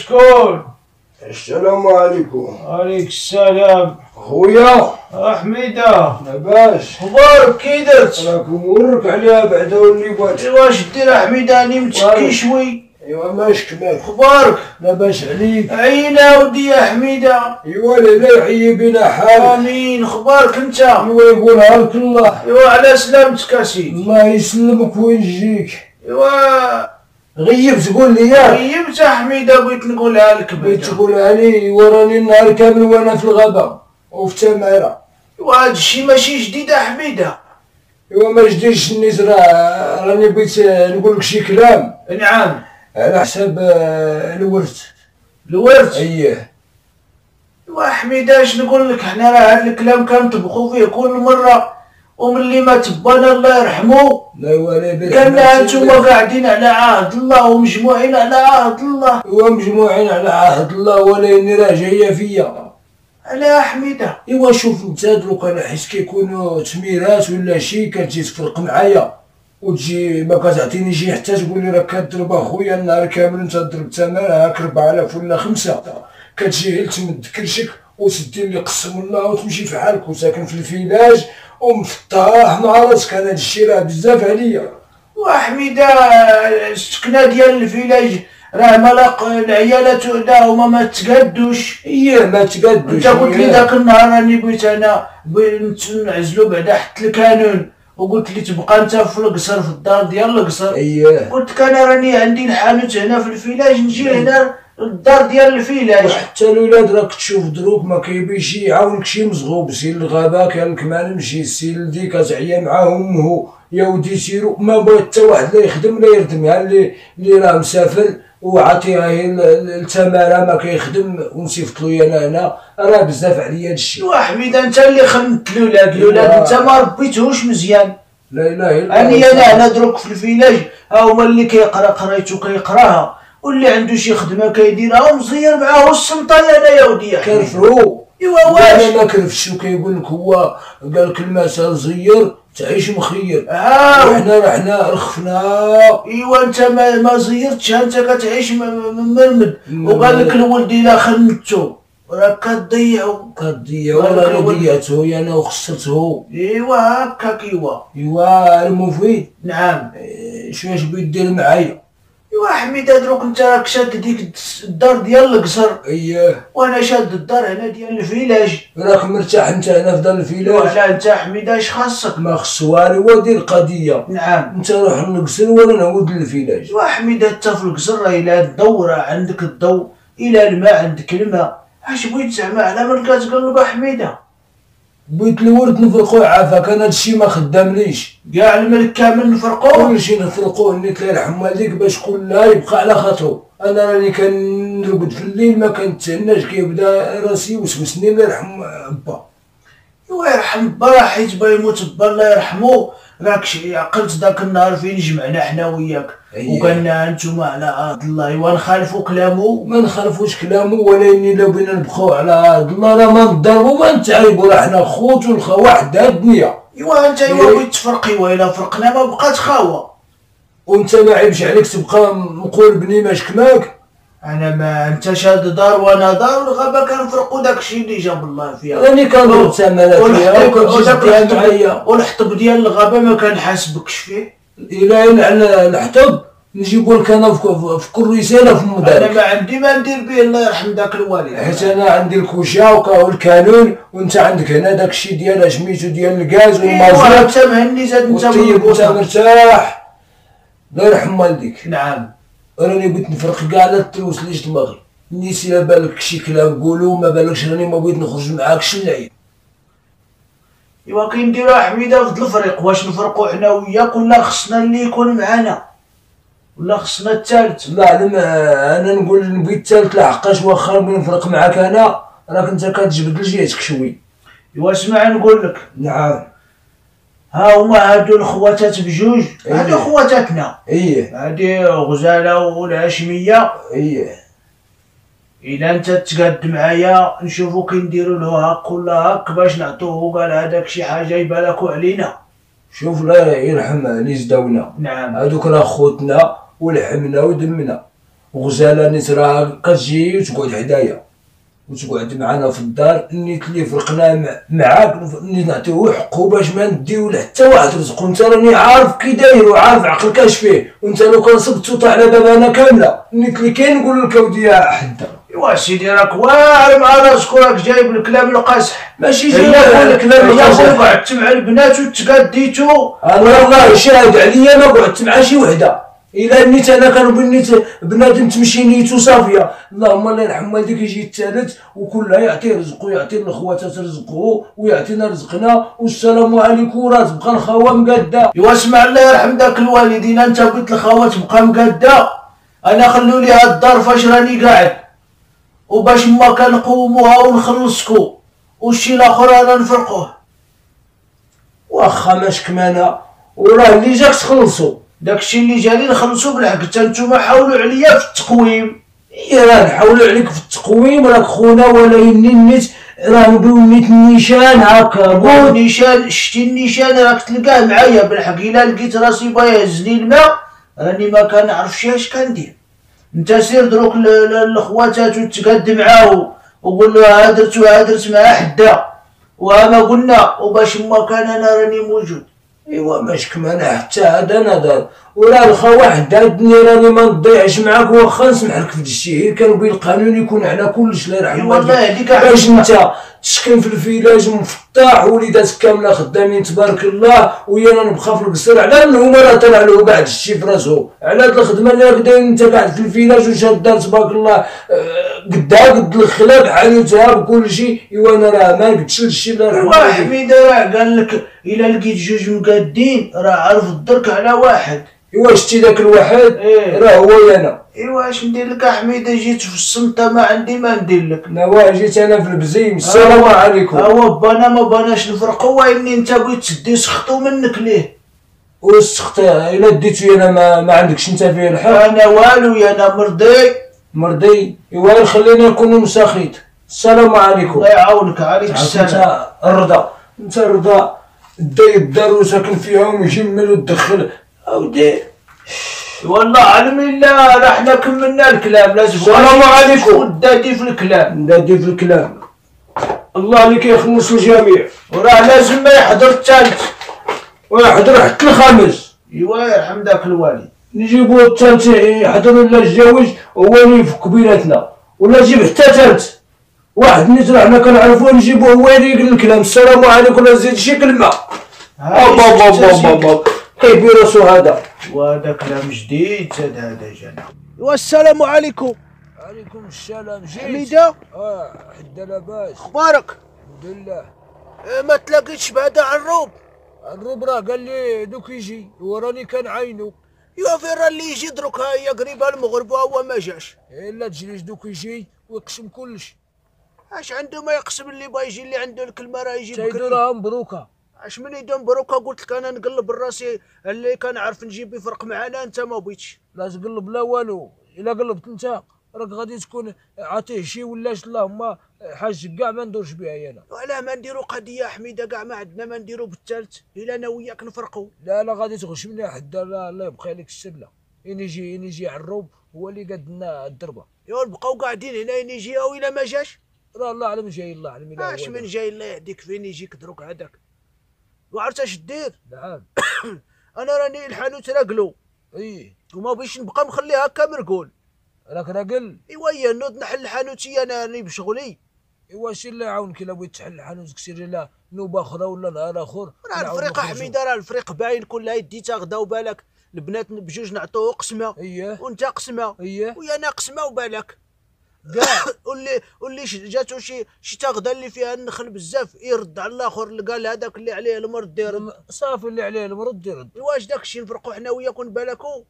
شكون؟ السلام عليكم. عليك السلام. خويا حميدة لاباس؟ اخبارك كي درت؟ راك مورك عليها بعدا ولي بات. واش دير حميدة؟ راني متشكي شوي. ايوا ماشك مالك؟ اخبارك؟ لاباس عليك؟ عينا ودي يا حميدة. ايوا لا يحيي بنا حالك. امين. اخبارك انت؟ ايوا يقولها لك الله. ايوا على سلامتك اسيدي. الله يسلمك وينجيك. ايوا غيبت تقول لي ياك؟ غيبت يا حميدة، بغيت نقولها لك. بغيت تقولها لي. ايوا راني النهار كامل وانا في الغابة وفي تمارة. ايوا هادشي ماشي جديد يا حميدة. ايوا ما جديرش النيت، راني بغيت نقول لك شي كلام. نعم. على حساب الورث. الورث؟ اييه. ايوا حميدة اش نقول لك، حنا راه هاد الكلام كنطبخو فيه كل مرة، وملي ما تبانا الله يرحمو لا ولا بك قالنا انتوما قاعدين على عهد الله ومجموعين على عهد الله. ايوا مجموعين على عهد الله، ولكن راه جايه فيا. على يا حميدة؟ ايوا شوف انت دروك انا حيت كيكونوا تميرات ولا شي كتجي تفرق معايا وتجي ما كتعطيني شي حتى تقول لي راك كضرب اخويا النهار كامل انت ضرب تماره هاك 4000 ولا 5، كتجي غير تمد كرشك وتدي لي قسم الله وتمشي في حالك، وساكن في الفيلاج ومفطاح مع راسك. انا هادشي راه بزاف عليا. وحميدة السكنة ديال الفيلاج راه ملاق العيالات وحده هما ما تقادوش. اييه ما تقادوش. انت قلت لي ذاك النهار راني بغيت انا نعزلو بعدا حتى القانون، وقلت لي تبقى انت في القصر في الدار ديال القصر. اييه قلت لك انا راني عندي الحانوت هنا في الفيلاج، نجي هنا الدار ديال الفيلاج. وحتى الولاد راك تشوف دروك ما كيبيش يعاونك شي مزغوب. سير الغابة كان لك ما نمشي، سير لدي كتعيا معاه امه يا ودي سيرو، ما بغا حتى واحد لا يخدم لا يردم. ها اللي راه مسافر وعطيها هي التماره ما كيخدم ونصيفط له انا هنا، راه بزاف عليا هادشي. ايوا حميدة انت اللي خممت الولاد انت ما ربيتهوش مزيان. لا اله الا الله. انا هنا دروك في الفيلاج ها هما اللي كيقرا قرايتو كيقراها، واللي عنده شي خدمه كيديرها، ومزير معاه السلطه انا يا ودي يا حميدة. كرفرو. ايوا واش انا ما كرفش، وكيقول لك هو قال لك المثل زير تعيش مخير. وحنا رخفنا. ايوا انت ما زيرتش، انت كتعيش مرمد. وقال لك الولد الا خنتو راك كتضيعو. وراني ضيعته انا وخسرته. ايوا هكاك. ايوا المفيد. نعم. شواش بغيت دير معايا؟ ايوا حميدة دروك انت راك شاد ديك الدار ديال القصر. اييه. وانا شاد الدار هنا ديال الفيلاج. راك مرتاح انت هنا في دار الفيلاج؟ لا انت حميدة اش خاصك؟ ما خص والو ودير القضيه. نعم. انت روح للقصر وانا نعود للفيلاج. ايوا حميدة انت في القصر الى الضو راه عندك الضو، الى الماء عندك الماء. اش بغيت زعما على من كتقلب حميدة؟ بغيت الورد نفرقوه عافاك، انا هادشي ما خدامنيش. كاع الملك كامل نفرقوه؟ كلشي نفرقوه. نيت الله يرحم والديك باش كلها يبقى على خاطرو. انا راني كنرقد في الليل ما كنتهناش، كيبدا راسي يوسوسني. الله يرحم با. ايوا يرحم با، راه حيت با يموت با الله يرحمو. راك عقلت ذاك النهار فين جمعنا حنا وياك وقالنا انتوما على عهد الله. ايوا نخالفوا كلامو؟ ما نخالفوش كلامو، ولكن لو بينا نبقاو على عهد الله راه ما نضربو ما نتعايبو، راه حنا خوت والخا واحد هاد الدنيا. ايوا انت بغيت تفرق. ايوا الا فرقنا ما بقات خاوه. وانت ما عيبش عليك تبقى مقول بني ماشك ماك. انا ما انت شاد دار وانا دار، والغابه كنفرقوا داكشي اللي جاب الله فيها. راني كنضرب تمارات فيها وكتجي معايا. والحطب ديال الغابه ما كنحاسبكش فيه. الى على الحطب نجيبو لك انا في كل رساله في مدارك. انا ما عندي ما ندير به الله يرحم ذاك الوالد. حيت انا عندي الكوشه والكانون، وانت عندك هنا داكشي ديال سميتو ديال الغاز والمازوت. ايوا انت مهني زاد انت انت مرتاح. الله يرحم والديك. نعم. راني بغيت نفرق كاع لا توصليش دماغي. نيسي لا بالك شي كلام قولو، ما بالكش راني ما بغيت نخرج معاك شلعي. ايوا كنديرو حميدة في الفريق. واش نفرقو حنا وياك ولا خصنا اللي يكون معانا ولا خصنا الثالث؟ لا انا نقول نبغي الثالث لحقاش واخا نبغي نفرق معاك انا راك انت كتجبد لجهتك شوي. ايوا اسمع نقول لك. نعم. ها هما هادو الخواتات بجوج. هادو خواتاتنا. ايه. هادي غزالة والهاشمية. ايه. الا انت تقاد معايا نشوفو كي نديرو له هاك ولا هاك باش نعطوه. قال هذاك شي حاجه يبالكو علينا. شوف الله يرحم اللي زداونا. نعم. هادوك راه خوتنا ولحمنا ودمنا، وغزاله نيت راه كتجي وتقعد حدايا وتقعد معنا في الدار. نيت اللي فرقنا معاك نيت نعطيوه حقه باش ما نديو لحتى واحد رزقو. انت راني عارف كي داير وعارف عقلك اش فيه، وانت لو كان صبت وطا على بابانا كامله نيت اللي كاين نقول لك اودي حدا. ايوا سيدي راك واعر مع راسك وراك جايب الكلام القاصح. ماشي جايب الكلام القاصح. قعدت مع البنات وتقاديتو. انا والله شاهد عليا ما قعدت مع شي وحده الا نيت انا كنبغي نيت بنادم تمشي نيتو صافيه. اللهم الله يرحم والديك يجي الثالث وكلها يعطيه رزقه، يعطي الاخواتات رزقه ويعطينا رزقنا والسلام عليكم وراه تبقى الخوا مقاده. ايوا اسمع الله يرحم داك الوالدين، انت قلت الخوا تبقى مقاده، انا خلو لي هاد الدار فاش راني قاعد وباش ما كنقوموها ونخلصكو والشي الاخر انا نفرقوه. واخا ماش كمانه وراه اللي جاك تخلصو داكشي اللي جاني نخلصو بالحق. حتى نتوما حاولوا عليا في التقويم. يا راه نحاولوا عليك في التقويم راك خونا، ولا يني نيت راه نبغيو نيت النيشان هكا بون نيشان. شتي النيشان راك تلقاه معايا بالحق. الا لقيت راسي باغي يهزني الماء راني ما كنعرفش اش كندير. انت سير دروك للخواتات وتقاد معاه وقول له ها درت وها درت مع حدا وها قلنا وباش ما كان انا راني موجود. ايوا ماش كمان حتى هذا نظر وراه الخوا حدا الدنيا راني ما نضيعش معاك واخا نسمح لك في دشي. غير كنبغي القانون يكون على كلش الله يرحم والديك باش انت تسكن في الفيلاج مفتاح وليداتك كامله خدامين تبارك الله ويانا نبقى في القصر. على انه راه طلع له كاع الشي في راسو على هاد الخدمه اللي راك داير انت قاعد في الفيلاج وشاد الدار تبارك الله قدها قد الخلا بحالوتها بكل شيء. ايوا انا راه ما قلتش الشي الله يرحم والديك. حميده راه قال لك الا لقيت جوج مقادين راه عرف الدرك على واحد. ايوا شتي داك الواحد راه هو انا. ايوا اش ندير لك حميده؟ جيت في الصمته ما عندي ما ندير لك. نوا جيت انا في البزيم. السلام عليكم. هو بانا ما باناش نفرقوا واني انت بغيت تدي سخطو منك ليه. والسخط الا ديتو انا ما عندكش انت فيه الحق. انا والو يا انا مرضي. ايوا خلينا نكونوا مساخيت. السلام عليكم. الله يعاونك. عليك السلام. انت الرضا داي الدار وساكن فيها ومجمل وتدخل اودي. والله علم الله راه حنا كملنا الكلام. لازم السلام عليكم. ودادي في الكلام. الله اللي كيخلص الجميع وراه لازم ما يحضر الثالث ويحضر حتى الخامس. ايوا يرحم داك الوالد. نجيبو الثالث يحضر ولا يتزوج هو اللي يفك بيناتنا ولا نجيب حتى ثالث واحد نيت راه حنا كنعرفوه نجيبوه هو اللي يقول الكلام. السلام عليكم. لا زيد شي كلمه. بابا كيبي راسو هذا. وهذا كلام جديد زاد هذا جانا. والسلام عليكم. عليكم السلام. جيت حميده. حدا لاباس. اخبارك؟ الحمد لله. ما تلاقيتش بعدا الروب راه قال لي دوك يجي وراني كنعاينو. ايوا فين راه اللي يجي دروك؟ ها هي قريبه المغرب وهو ما جاش. الا تجلس دوك يجي ويقسم كلشي. اش عنده ما يقسم؟ اللي باغي يجي اللي عنده الكلمه راه يجي بكري. تايدو راه مبروكه. اش من يدوم بروكا؟ قلت لك انا نقلب راسي اللي كنعرف نجيب يفرق معانا. انت ما بغيتش. لا تقلب لا والو. الا قلبت انت راك غادي تكون عاطيه شي ولاش اللهم حاج كاع ما ندورش بها انا. وعلاه ما نديرو قضيه حميده كاع ما عندنا ما نديرو بالثالث الا انا وياك نفرقوا. لا غادي تغشمني حدا. لا الله يبقى لك السر. لا يجي عروب هو اللي قاد لنا الدربه. ايوا نبقاو قاعدين هنا يجي او الا ما جاش راه الله اعلم جاي. الله اعلم الا اش من جاي. الله يهديك فين يجيك دروك هذاك. وعرفت اش دير؟ نعم. انا راني الحانوت راقلو وما بغيتش نبقى مخلي هكا مرقول. راك راقل؟ ايوا هي نوض نحل حانوتي انا راني بشغلي. ايوا شي الله يعاونك الا بغيت تحل حانوتك سير لا نوبه اخرى ولا نهار اخر. راه الفريق حميده راه الفريق باين كلها يديتها غدا وبالك البنات بجوج نعطوه قسمه. وانت قسمه. ويانا قسمه وبالك كاع. واللي جاتو شي تاغدا اللي فيها النخل بزاف يرد على الاخر اللي قال هذاك اللي عليه المرض يرد. صافي اللي عليه المرض يرد. واش داكشي نفرقوا حنا وياك ونبالكوا.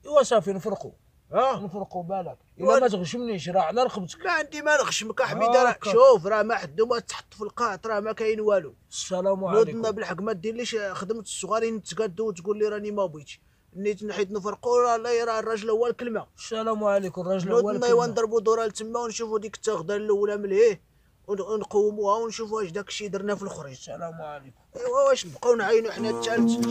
ايوا صافي نفرقوا. نفرقوا بالك. الا ما تغشمنيش راه على رقبتك. ما عندي ما نغشمك حميده. راه شوف راه ما حدو ما تحط في القاط راه ما كاين والو. السلام عليكم. نوضنا بالحق ما ديرليش خدمه الصغارين تقادو وتقول لي راني ما بغيتش. نيت نحيد نفرقوا راه الراجل هو الكلمه. السلام عليكم. الراجل هو الكلمه. نوضنا نضربوا دوره لتما ونشوفوا ديك التغدا الاولى من لهيه ونقوموها ونشوفوا واش داكشي درنا في الاخرين. السلام عليكم. ايوا واش نبقاو نعاينوا حنا الثالث؟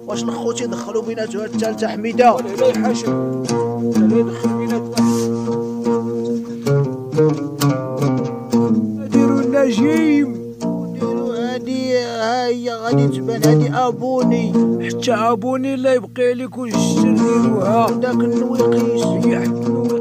واش الاخوتي دخلوا بيناتهم الثالثه حميده؟ لا يحاشم لا يدخل بيناتهم. كريم. وديروا هادي ها هي غادي تبان هادي ابوني. حتى ابوني الله يبقي عليك والشر ديروها. داك النويقيس هي حتى